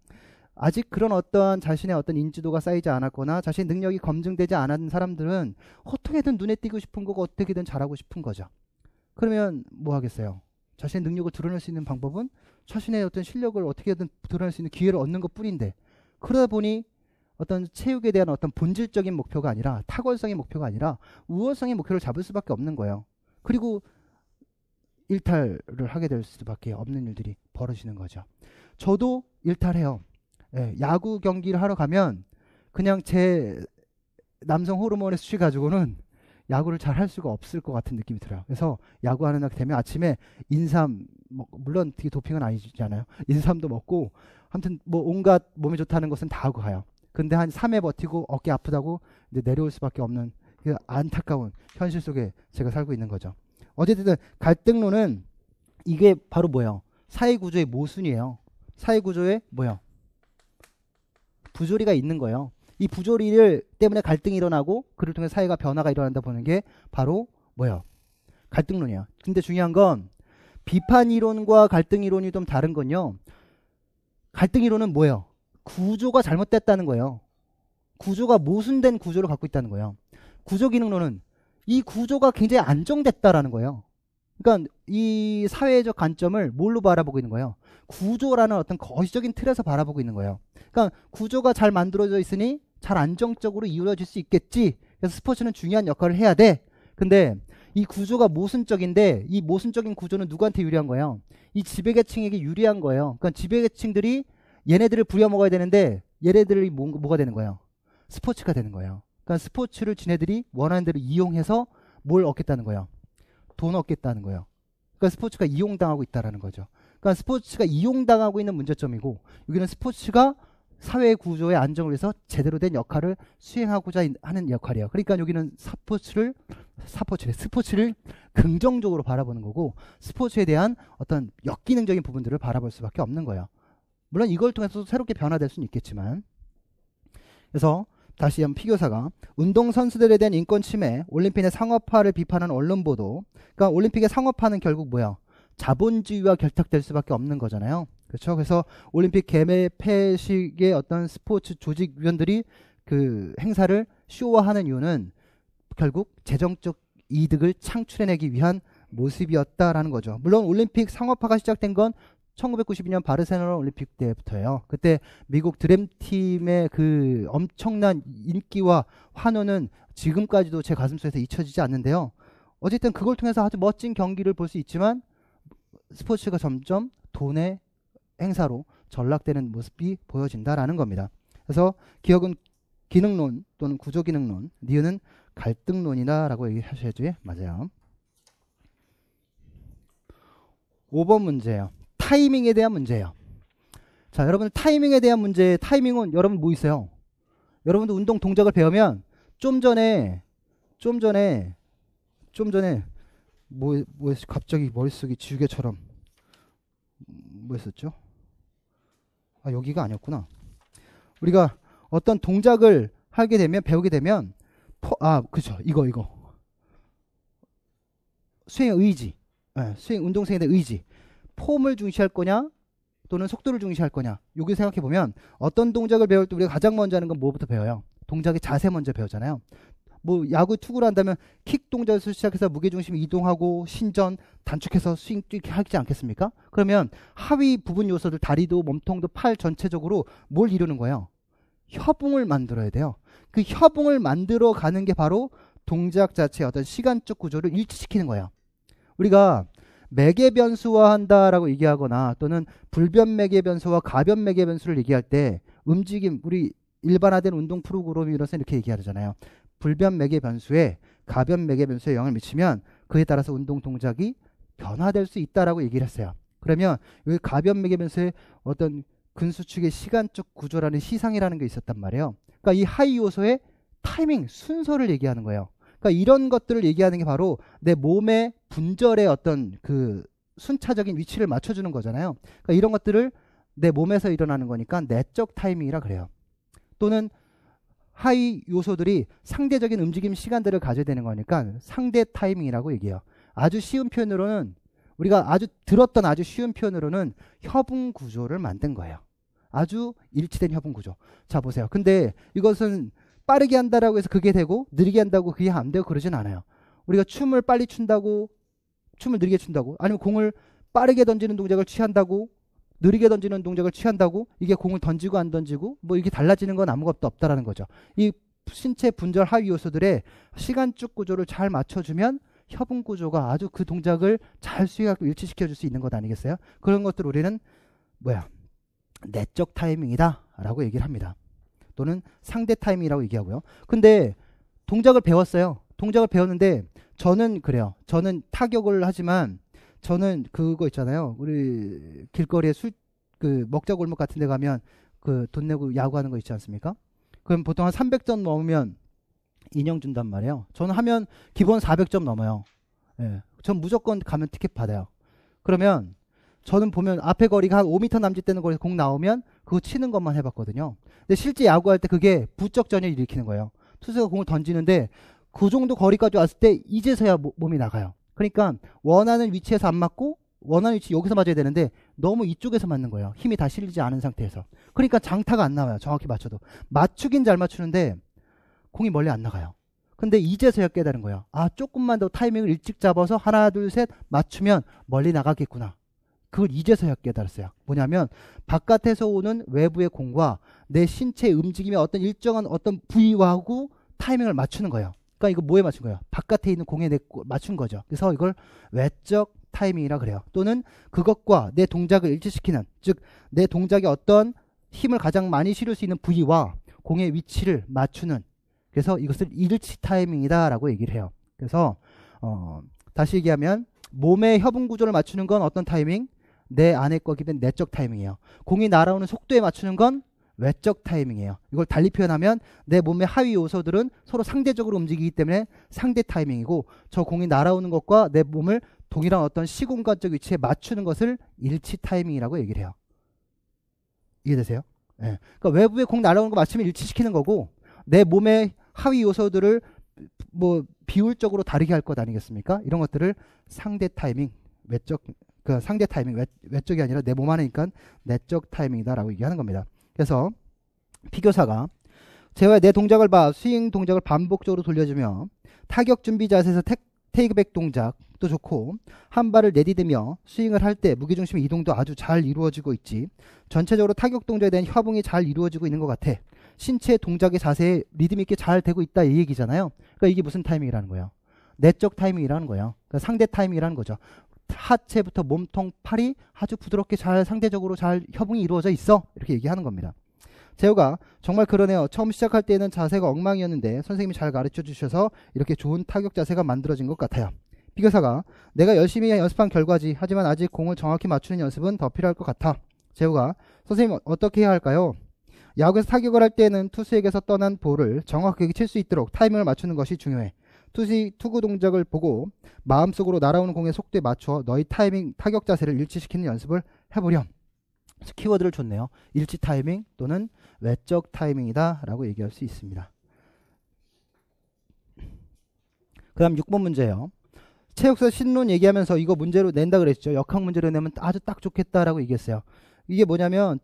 아직 그런 어떠한 자신의 어떤 인지도가 쌓이지 않았거나 자신의 능력이 검증되지 않은 사람들은 어떻게든 눈에 띄고 싶은 거고 어떻게든 잘하고 싶은 거죠. 그러면 뭐 하겠어요? 자신의 능력을 드러낼 수 있는 방법은 자신의 어떤 실력을 어떻게든 드러낼 수 있는 기회를 얻는 것 뿐인데 그러다 보니 어떤 체육에 대한 어떤 본질적인 목표가 아니라 탁월성의 목표가 아니라 우월성의 목표를 잡을 수밖에 없는 거예요. 그리고 일탈을 하게 될 수밖에 없는 일들이 벌어지는 거죠. 저도 일탈해요. 예, 야구 경기를 하러 가면 그냥 제 남성 호르몬의 수치 가지고는 야구를 잘 할 수가 없을 것 같은 느낌이 들어요. 그래서 야구하는 날 되면 아침에 인삼 물론 되게 도핑은 아니잖아요. 인삼도 먹고 아무튼 뭐 온갖 몸에 좋다는 것은 다 하고 가요. 근데 한 3회 버티고 어깨 아프다고 이제 내려올 수밖에 없는 그 안타까운 현실 속에 제가 살고 있는 거죠. 어쨌든 갈등론은 이게 바로 뭐예요? 사회구조의 모순이에요. 사회구조에 뭐예요? 부조리가 있는 거예요. 이 부조리를 때문에 갈등이 일어나고 그를 통해 사회가 변화가 일어난다 보는 게 바로 뭐예요? 갈등론이에요. 근데 중요한 건 비판 이론과 갈등 이론이 좀 다른 건요. 갈등 이론은 뭐예요? 구조가 잘못됐다는 거예요. 구조가 모순된 구조를 갖고 있다는 거예요. 구조 기능론은 이 구조가 굉장히 안정됐다라는 거예요. 그러니까 이 사회적 관점을 뭘로 바라보고 있는 거예요? 구조라는 어떤 거시적인 틀에서 바라보고 있는 거예요. 그러니까 구조가 잘 만들어져 있으니 잘 안정적으로 이루어질 수 있겠지. 그래서 스포츠는 중요한 역할을 해야 돼. 근데 이 구조가 모순적인데 이 모순적인 구조는 누구한테 유리한 거예요? 이 지배계층에게 유리한 거예요. 그러니까 지배계층들이 얘네들을 부려먹어야 되는데 얘네들이 뭐가 되는 거예요? 스포츠가 되는 거예요. 그러니까 스포츠를 지네들이 원하는 대로 이용해서 뭘 얻겠다는 거예요? 돈 얻겠다는 거예요. 그러니까 스포츠가 이용당하고 있다는 거죠. 그러니까 스포츠가 이용당하고 있는 문제점이고 여기는 스포츠가 사회 구조의 안정을 위해서 제대로 된 역할을 수행하고자 하는 역할이에요. 그러니까 여기는 스포츠를 긍정적으로 바라보는 거고 스포츠에 대한 어떤 역기능적인 부분들을 바라볼 수밖에 없는 거예요. 물론 이걸 통해서 새롭게 변화될 수는 있겠지만 그래서 다시 한번 피교사가 운동선수들에 대한 인권 침해, 올림픽의 상업화를 비판하는 언론 보도 그러니까 올림픽의 상업화는 결국 뭐야? 자본주의와 결탁될 수밖에 없는 거잖아요. 그렇죠? 그래서 올림픽 개폐식의 어떤 스포츠 조직위원들이 그 행사를 쇼화하는 이유는 결국 재정적 이득을 창출해내기 위한 모습이었다라는 거죠. 물론 올림픽 상업화가 시작된 건 1992년 바르셀로나 올림픽 때부터예요. 그때 미국 드림팀의 그 엄청난 인기와 환호는 지금까지도 제 가슴속에서 잊혀지지 않는데요. 어쨌든 그걸 통해서 아주 멋진 경기를 볼 수 있지만 스포츠가 점점 돈의 행사로 전락되는 모습이 보여진다라는 겁니다. 그래서 기억은 기능론 또는 구조기능론, 니은은 갈등론이다라고 얘기하셔야지 맞아요. 5번 문제예요. 타이밍에 대한 문제예요. 자, 여러분 타이밍에 대한 문제, 타이밍은 여러분 뭐 있어요? 여러분도 운동 동작을 배우면 좀 전에 뭐 갑자기 머릿속이 지우개처럼 뭐 했었죠? 아, 여기가 아니었구나. 우리가 어떤 동작을 하게 되면 배우게 되면 그죠. 이거 수행의 의지. 수행 운동생에 대한 의지. 폼을 중시할 거냐 또는 속도를 중시할 거냐. 여기 생각해 보면 어떤 동작을 배울 때 우리가 가장 먼저 하는 건 뭐부터 배워요? 동작의 자세 먼저 배우잖아요. 뭐 야구 투구를 한다면 킥 동작에서 시작해서 무게중심이 이동하고 신전, 단축해서 스윙 이렇게 하지 않겠습니까? 그러면 하위 부분 요소들 다리도 몸통도 팔 전체적으로 뭘 이루는 거예요? 협응을 만들어야 돼요. 그 협응을 만들어 가는 게 바로 동작 자체의 어떤 시간적 구조를 일치시키는 거예요. 우리가 매개 변수화한다라고 얘기하거나 또는 불변 매개 변수와 가변 매개 변수를 얘기할 때 움직임 우리 일반화된 운동 프로그램이라서 이렇게 얘기하잖아요. 불변 매개 변수에 가변 매개 변수에 영향을 미치면 그에 따라서 운동 동작이 변화될 수 있다라고 얘기를 했어요. 그러면 여기 가변 매개 변수의 어떤 근수축의 시간적 구조라는 시상이라는 게 있었단 말이에요. 그러니까 이 하위 요소의 타이밍, 순서를 얘기하는 거예요. 그러니까 이런 것들을 얘기하는 게 바로 내 몸의 분절의 어떤 그 순차적인 위치를 맞춰주는 거잖아요. 그러니까 이런 것들을 내 몸에서 일어나는 거니까 내적 타이밍이라 그래요. 또는 하위 요소들이 상대적인 움직임 시간들을 가져야 되는 거니까 상대 타이밍이라고 얘기해요. 아주 쉬운 표현으로는 우리가 들었던 아주 쉬운 표현으로는 협응 구조를 만든 거예요. 아주 일치된 협응 구조. 자 보세요. 근데 이것은 빠르게 한다라고 해서 그게 되고 느리게 한다고 그게 안 되고 그러진 않아요. 우리가 춤을 빨리 춘다고 춤을 느리게 춘다고 아니면 공을 빠르게 던지는 동작을 취한다고 느리게 던지는 동작을 취한다고 이게 공을 던지고 안 던지고 뭐 이게 달라지는 건 아무것도 없다라는 거죠. 이 신체 분절 하위 요소들의 시간적 구조를 잘 맞춰주면 협응 구조가 아주 그 동작을 잘 수행하고 일치시켜 줄 수 있는 것 아니겠어요? 그런 것들 우리는 내적 타이밍이다 라고 얘기를 합니다. 또는 상대 타이밍이라고 얘기하고요. 근데 동작을 배웠어요. 동작을 배웠는데 저는 그래요. 저는 타격을 하지만 저는 그거 있잖아요. 우리 길거리에 그 먹자골목 같은 데 가면 그 돈 내고 야구하는 거 있지 않습니까? 그럼 보통 한 300점 넘으면 인형 준단 말이에요. 저는 하면 기본 400점 넘어요. 예. 전 무조건 가면 티켓 받아요. 그러면 저는 보면 앞에 거리가 한 5m 남짓 되는 거리에서 공 나오면 그거 치는 것만 해봤거든요. 근데 실제 야구할 때 그게 부적 전열을 일으키는 거예요. 투수가 공을 던지는데 그 정도 거리까지 왔을 때 이제서야 몸이 나가요. 그러니까 원하는 위치에서 안 맞고 원하는 위치 여기서 맞아야 되는데 너무 이쪽에서 맞는 거예요. 힘이 다 실리지 않은 상태에서. 그러니까 장타가 안 나와요. 정확히 맞춰도. 맞추긴 잘 맞추는데 공이 멀리 안 나가요. 근데 이제서야 깨달은 거예요. 아, 조금만 더 타이밍을 일찍 잡아서 하나 둘 셋 맞추면 멀리 나가겠구나. 그걸 이제서야 깨달았어요. 뭐냐면 바깥에서 오는 외부의 공과 내 신체의 움직임의 어떤 일정한 어떤 부위하고 타이밍을 맞추는 거예요. 그러니까 이거 뭐에 맞춘 거예요? 바깥에 있는 공에 맞춘 거죠. 그래서 이걸 외적 타이밍이라 그래요. 또는 그것과 내 동작을 일치시키는, 즉 내 동작에 어떤 힘을 가장 많이 실을 수 있는 부위와 공의 위치를 맞추는, 그래서 이것을 일치 타이밍이다 라고 얘기를 해요. 그래서 다시 얘기하면 몸의 협응 구조를 맞추는 건 어떤 타이밍? 내 안에 거기 된 내적 타이밍이에요. 공이 날아오는 속도에 맞추는 건 외적 타이밍이에요. 이걸 달리 표현하면 내 몸의 하위 요소들은 서로 상대적으로 움직이기 때문에 상대 타이밍이고, 저 공이 날아오는 것과 내 몸을 동일한 어떤 시공간적 위치에 맞추는 것을 일치 타이밍이라고 얘기를 해요. 이해되세요? 네. 그러니까 외부에 공 날아오는 거 맞추면 일치시키는 거고, 내 몸의 하위 요소들을 뭐 비율적으로 다르게 할 것 아니겠습니까? 이런 것들을 상대 타이밍, 외적, 그 상대 타이밍, 외적이 아니라 내 몸 안이니까 내적 타이밍이다라고 얘기하는 겁니다. 그래서 피교사가 제와 내 동작을 봐 스윙 동작을 반복적으로 돌려주며 타격 준비 자세에서 테이크백 동작도 좋고 한 발을 내디디며 스윙을 할 때 무게중심 이동도 아주 잘 이루어지고 있지. 전체적으로 타격 동작에 대한 협응이 잘 이루어지고 있는 것 같아. 신체 동작의 자세에 리듬 있게 잘 되고 있다 이 얘기잖아요. 그러니까 이게 무슨 타이밍이라는 거예요? 내적 타이밍이라는 거예요. 그러니까 상대 타이밍이라는 거죠. 하체부터 몸통, 팔이 아주 부드럽게 잘 상대적으로 잘 협응이 이루어져 있어. 이렇게 얘기하는 겁니다. 재호가 정말 그러네요. 처음 시작할 때는 자세가 엉망이었는데 선생님이 잘 가르쳐 주셔서 이렇게 좋은 타격 자세가 만들어진 것 같아요. 피교사가 내가 열심히 연습한 결과지. 하지만 아직 공을 정확히 맞추는 연습은 더 필요할 것 같아. 재호가 선생님 어떻게 해야 할까요? 야구에서 타격을 할 때는 투수에게서 떠난 볼을 정확하게 칠 수 있도록 타이밍을 맞추는 것이 중요해. 투구 동작을 보고 마음속으로 날아오는 공의 속도에 맞춰 너희 타격 자세를 일치시키는 연습을 해보렴. 키워드를 줬네요. 일치 타이밍 또는 외적 타이밍이다 라고 얘기할 수 있습니다. 그 다음 6번 문제예요. 체육서 신론 얘기하면서 이거 문제로 낸다 그랬죠. 역학 문제로 내면 아주 딱 좋겠다라고 얘기했어요. 이게 뭐냐면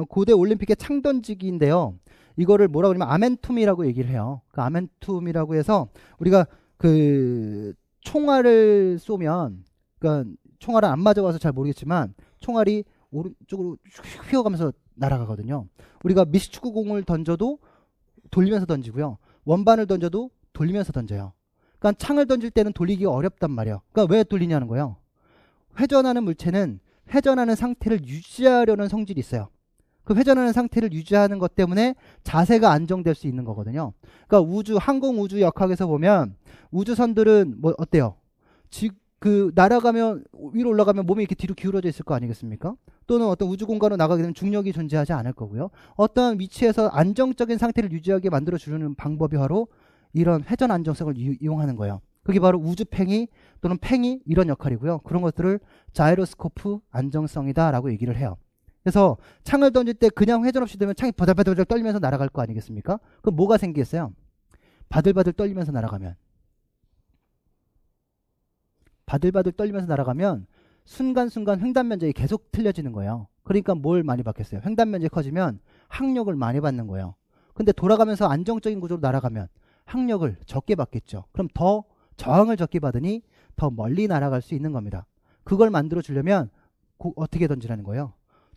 고대 올림픽의 창던지기인데요. 이거를 뭐라고 그러냐면 아멘툼이라고 얘기를 해요. 그 아멘툼이라고 해서 우리가 그 총알을 쏘면, 그러니까 총알은 안 맞아와서 잘 모르겠지만 총알이 오른쪽으로 휘어가면서 날아가거든요. 우리가 미식축구공을 던져도 돌리면서 던지고요. 원반을 던져도 돌리면서 던져요. 그러니까 창을 던질 때는 돌리기가 어렵단 말이에요. 그러니까 왜 돌리냐는 거예요. 회전하는 물체는 회전하는 상태를 유지하려는 성질이 있어요. 그 회전하는 상태를 유지하는 것 때문에 자세가 안정될 수 있는 거거든요. 그러니까 항공 우주 역학에서 보면 우주선들은 뭐 어때요? 날아가면 위로 올라가면 몸이 이렇게 뒤로 기울어져 있을 거 아니겠습니까? 또는 어떤 우주 공간으로 나가게 되면 중력이 존재하지 않을 거고요. 어떤 위치에서 안정적인 상태를 유지하게 만들어 주는 방법이 바로 이런 회전 안정성을 이용하는 거예요. 그게 바로 우주팽이 또는 팽이 이런 역할이고요. 그런 것들을 자이로스코프 안정성이다라고 얘기를 해요. 그래서 창을 던질 때 그냥 회전 없이 되면 창이 바들바들 떨리면서 날아갈 거 아니겠습니까? 그럼 뭐가 생기겠어요? 바들바들 떨리면서 날아가면 순간순간 횡단 면적이 계속 틀려지는 거예요. 그러니까 뭘 많이 받겠어요? 횡단 면적이 커지면 항력을 많이 받는 거예요. 근데 돌아가면서 안정적인 구조로 날아가면 항력을 적게 받겠죠. 그럼 더 저항을 적게 받으니 더 멀리 날아갈 수 있는 겁니다. 그걸 만들어 주려면 어떻게 던지라는 거예요?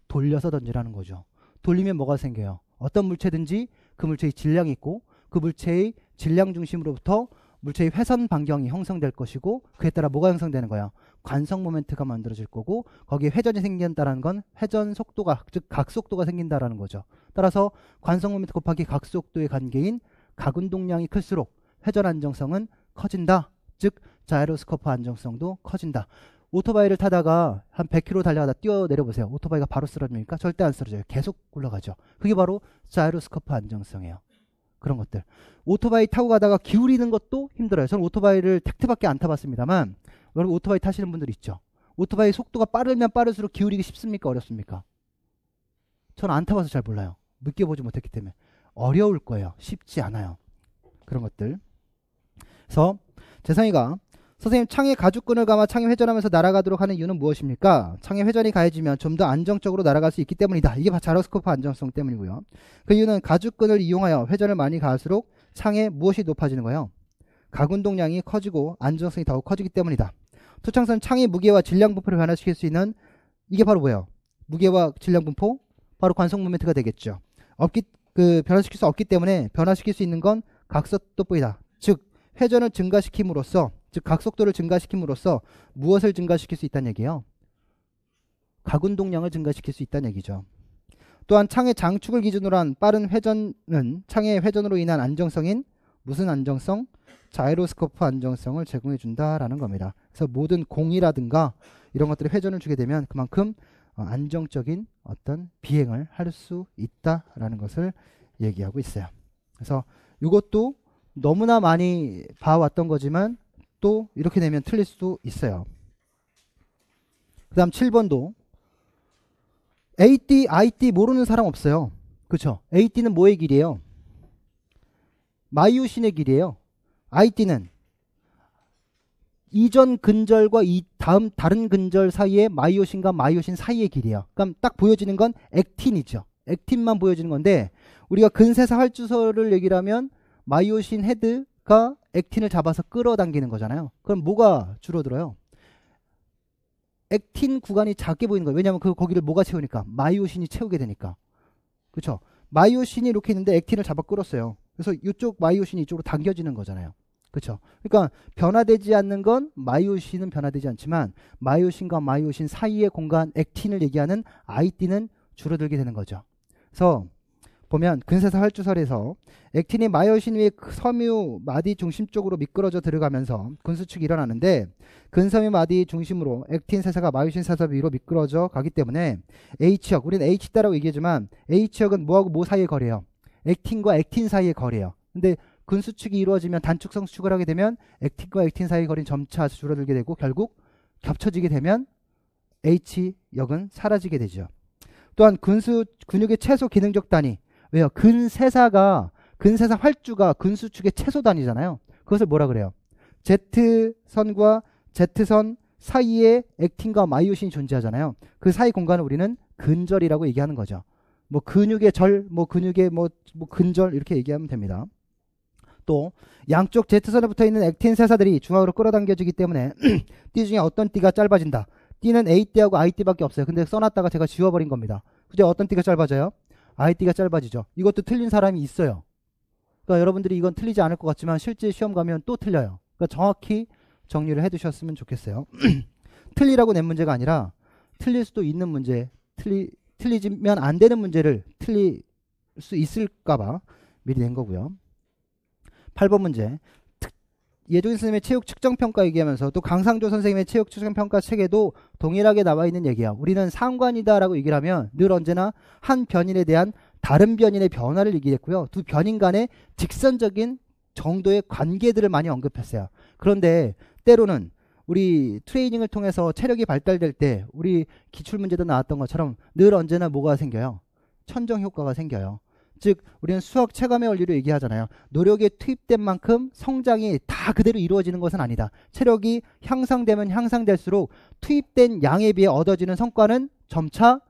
돌려서 던지라는 거죠. 돌리면 뭐가 생겨요? 어떤 물체든지 그 물체의 질량이 있고 그 물체의 질량 중심으로부터 물체의 회선 반경이 형성될 것이고 그에 따라 뭐가 형성되는 거예요? 관성 모멘트가 만들어질 거고 거기에 회전이 생긴다는 건 회전 속도가 즉 각속도가 생긴다라는 거죠. 따라서 관성 모멘트 곱하기 각속도의 관계인 각운동량이 클수록 회전 안정성은 커진다. 즉 자이로스코프 안정성도 커진다. 오토바이를 타다가 한 100km 달려가다 뛰어내려보세요. 오토바이가 바로 쓰러집니까? 절대 안 쓰러져요. 계속 굴러가죠. 그게 바로 자이로스코프 안정성이에요. 그런 것들. 오토바이 타고 가다가 기울이는 것도 힘들어요. 저는 오토바이를 택트밖에 안 타봤습니다만 여러분 오토바이 타시는 분들 있죠. 오토바이 속도가 빠르면 빠를수록 기울이기 쉽습니까? 어렵습니까? 저는 안 타봐서 잘 몰라요. 느껴보지 못했기 때문에. 어려울 거예요. 쉽지 않아요. 그런 것들. 그래서 재성이가 선생님 창에 가죽끈을 감아 창이 회전하면서 날아가도록 하는 이유는 무엇입니까? 창의 회전이 가해지면 좀 더 안정적으로 날아갈 수 있기 때문이다. 이게 자이로스코프 안정성 때문이고요. 그 이유는 가죽끈을 이용하여 회전을 많이 가할수록 창에 무엇이 높아지는 거예요? 각운동량이 커지고 안정성이 더욱 커지기 때문이다. 투창선 창의 무게와 질량 분포를 변화시킬 수 있는 이게 바로 뭐예요? 무게와 질량 분포? 바로 관성 모멘트가 되겠죠. 변화시킬 수 없기 때문에 변화시킬 수 있는 건 각속도뿐이다. 즉 회전을 증가시킴으로써 즉 각속도를 증가시킴으로써 무엇을 증가시킬 수 있다는 얘기예요? 각운동량을 증가시킬 수 있다는 얘기죠. 또한 창의 장축을 기준으로 한 빠른 회전은 창의 회전으로 인한 안정성인 무슨 안정성? 자이로스코프 안정성을 제공해 준다라는 겁니다. 그래서 모든 공이라든가 이런 것들이 회전을 주게 되면 그만큼 안정적인 어떤 비행을 할 수 있다라는 것을 얘기하고 있어요. 그래서 이것도 너무나 많이 봐왔던 거지만 또 이렇게 되면 틀릴 수도 있어요. 그 다음 7번도 AD, IT 모르는 사람 없어요. 그쵸? AD는 뭐의 길이에요? 마이오신의 길이에요. IT는 이전 근절과 다음 다른 근절 사이에 마이오신과 마이오신 사이의 길이에요. 그럼 딱 보여지는 건 액틴이죠. 액틴만 보여지는 건데 우리가 근세사 활주소를 얘기를 하면 마이오신 헤드가 액틴을 잡아서 끌어당기는 거잖아요. 그럼 뭐가 줄어들어요? 액틴 구간이 작게 보이는 거예요. 왜냐하면 거기를 뭐가 채우니까? 마이오신이 채우게 되니까. 그렇죠? 마이오신이 이렇게 있는데 액틴을 잡아 끌었어요. 그래서 이쪽 마이오신이 이쪽으로 당겨지는 거잖아요. 그렇죠? 그러니까 변화되지 않는 건 마이오신은 변화되지 않지만 마이오신과 마이오신 사이의 공간 액틴을 얘기하는 IT는 줄어들게 되는 거죠. 그래서 보면 근세사 활주설에서 액틴이 마이오신 위에 섬유 마디 중심 쪽으로 미끄러져 들어가면서 근수축이 일어나는데 근섬유 마디 중심으로 액틴 세사가 마이오신 세사 위로 미끄러져 가기 때문에 H역, 우리는 H다라고 얘기하지만 H역은 뭐하고 뭐 사이의 거리예요? 액틴과 액틴 사이의 거리예요. 근데 근수축이 이루어지면 단축성 수축을 하게 되면 액틴과 액틴 사이의 거리는 점차 줄어들게 되고 결국 겹쳐지게 되면 H역은 사라지게 되죠. 또한 근육의 최소 기능적 단위, 왜요? 근세사 활주가 근수축의 최소 단위잖아요. 그것을 뭐라 그래요? Z선과 Z선 사이에 액틴과 마이오신이 존재하잖아요. 그 사이 공간을 우리는 근절이라고 얘기하는 거죠. 뭐 근육의 절, 뭐 근육의 뭐 근절 이렇게 얘기하면 됩니다. 또 양쪽 Z선에 붙어있는 액틴 세사들이 중앙으로 끌어당겨지기 때문에 띠 중에 어떤 띠가 짧아진다. 띠는 A띠하고 I띠밖에 없어요. 근데 써놨다가 제가 지워버린 겁니다. 그죠? 어떤 띠가 짧아져요? I띠가 짧아지죠. 이것도 틀린 사람이 있어요. 그러니까 여러분들이 이건 틀리지 않을 것 같지만 실제 시험 가면 또 틀려요. 그러니까 정확히 정리를 해두셨으면 좋겠어요. 틀리라고 낸 문제가 아니라 틀릴 수도 있는 문제, 틀리면 안 되는 문제를 틀릴 수 있을까봐 미리 낸 거고요. 8번 문제. 예종인 선생님의 체육 측정평가 얘기하면서 또 강상조 선생님의 체육 측정평가 책에도 동일하게 나와 있는 얘기야. 우리는 상관이다라고 얘기를 하면 늘 언제나 한 변인에 대한 다른 변인의 변화를 얘기했고요. 두 변인 간의 직선적인 정도의 관계들을 많이 언급했어요. 그런데 때로는 우리 트레이닝을 통해서 체력이 발달될 때 우리 기출문제도 나왔던 것처럼 늘 언제나 뭐가 생겨요? 천정 효과가 생겨요. 즉 우리는 수학 체감의 원리로 얘기하잖아요. 노력에 투입된 만큼 성장이 다 그대로 이루어지는 것은 아니다. 체력이 향상되면 향상될수록 투입된 양에 비해 얻어지는 성과는 점차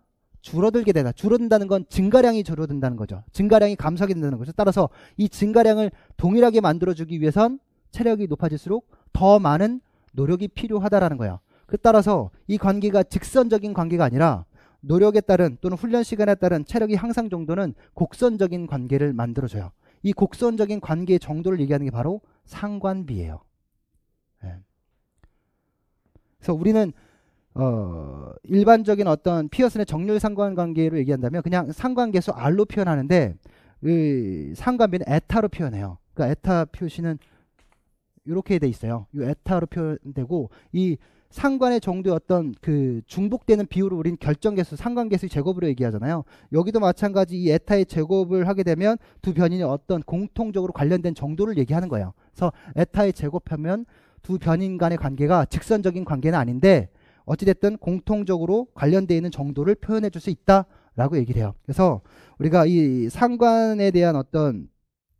줄어들게 되다. 줄어든다는 건 증가량이 줄어든다는 거죠. 증가량이 감소하게 된다는 거죠. 따라서 이 증가량을 동일하게 만들어주기 위해선 체력이 높아질수록 더 많은 노력이 필요하다라는 거예요. 그 따라서 이 관계가 직선적인 관계가 아니라 노력에 따른 또는 훈련 시간에 따른 체력의 향상 정도는 곡선적인 관계를 만들어줘요. 이 곡선적인 관계의 정도를 얘기하는 게 바로 상관비예요. 네. 그래서 우리는 일반적인 어떤 피어슨의 정률 상관관계로 얘기한다면 그냥 상관계수 R로 표현하는데 이 상관비는 에타로 표현해요. 그러니까 에타 표시는 이렇게 돼 있어요. 이 에타로 표현되고 이 상관의 정도의 어떤 그 중복되는 비율을 우린 결정계수, 상관계수의 제곱으로 얘기하잖아요. 여기도 마찬가지 이 에타의 제곱을 하게 되면 두 변인이 어떤 공통적으로 관련된 정도를 얘기하는 거예요. 그래서 에타의 제곱하면 두 변인 간의 관계가 직선적인 관계는 아닌데 어찌됐든 공통적으로 관련되어 있는 정도를 표현해 줄 수 있다라고 얘기를 해요. 그래서 우리가 이 상관에 대한 어떤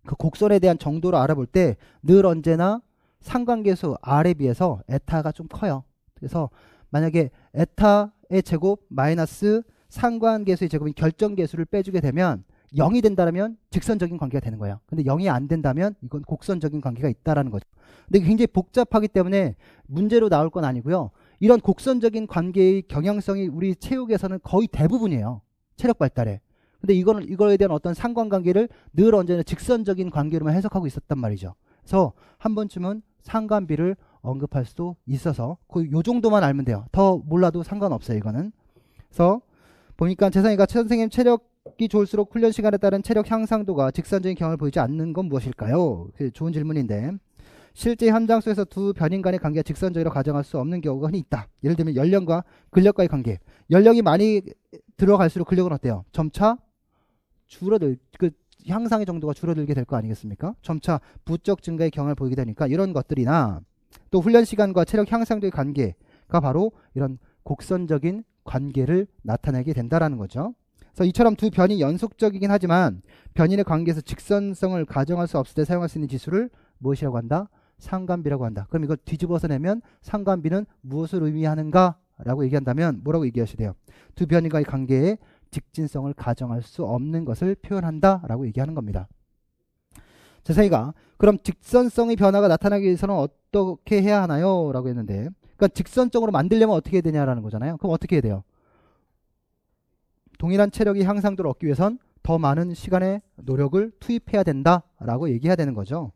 그 곡선에 대한 정도를 알아볼 때 늘 언제나 상관계수 R에 비해서 에타가 좀 커요. 그래서 만약에 에타의 제곱 마이너스 상관계수의 제곱인 결정계수를 빼주게 되면 0이 된다면 직선적인 관계가 되는 거예요. 근데 0이 안 된다면 이건 곡선적인 관계가 있다라는 거죠. 근데 굉장히 복잡하기 때문에 문제로 나올 건 아니고요. 이런 곡선적인 관계의 경향성이 우리 체육에서는 거의 대부분이에요. 체력 발달에. 근데 이거에 대한 어떤 상관관계를 늘 언제나 직선적인 관계로만 해석하고 있었단 말이죠. 그래서 한 번쯤은 상관비를 언급할 수도 있어서 거의 요 정도만 알면 돼요. 더 몰라도 상관없어요, 이거는. 그래서 보니까 재상이가 선생님 체력이 좋을수록 훈련 시간에 따른 체력 향상도가 직선적인 경향을 보이지 않는 건 무엇일까요? 좋은 질문인데 실제 현장 속에서 두 변인 간의 관계가 직선적으로 가정할 수 없는 경우가 흔히 있다. 예를 들면 연령과 근력과의 관계. 연령이 많이 들어갈수록 근력은 어때요? 점차 그 향상의 정도가 줄어들게 될 거 아니겠습니까? 점차 부적 증가의 경향을 보이게 되니까 이런 것들이나 또 훈련 시간과 체력 향상도의 관계가 바로 이런 곡선적인 관계를 나타내게 된다라는 거죠. 그래서 이처럼 두 변이 연속적이긴 하지만 변인의 관계에서 직선성을 가정할 수 없을 때 사용할 수 있는 지수를 무엇이라고 한다? 상관비라고 한다. 그럼 이걸 뒤집어서 내면 상관비는 무엇을 의미하는가? 라고 얘기한다면 뭐라고 얘기하셔야 돼요? 두 변인과의 관계에 직진성을 가정할 수 없는 것을 표현한다 라고 얘기하는 겁니다. 재상이가 그럼 직선성의 변화가 나타나기 위해서는 어떻게 해야 하나요? 라고 했는데 그러니까 직선적으로 만들려면 어떻게 해야 되냐라는 거잖아요. 그럼 어떻게 해야 돼요? 동일한 체력의 향상도를 얻기 위해선 더 많은 시간의 노력을 투입해야 된다라고 얘기해야 되는 거죠.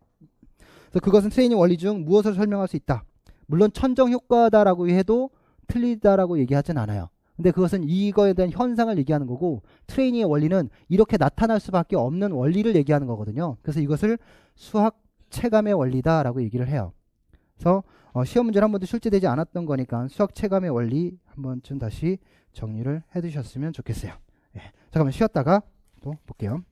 그래서 그것은 트레이닝 원리 중 무엇을 설명할 수 있다. 물론 천정 효과다라고 해도 틀리다라고 얘기하진 않아요. 근데 그것은 이거에 대한 현상을 얘기하는 거고 트레이닝의 원리는 이렇게 나타날 수밖에 없는 원리를 얘기하는 거거든요. 그래서 이것을 수학 체감의 원리다라고 얘기를 해요. 그래서 시험 문제는 한 번도 출제되지 않았던 거니까 수학 체감의 원리 한 번쯤 다시 정리를 해두셨으면 좋겠어요. 네. 잠깐만 쉬었다가 또 볼게요.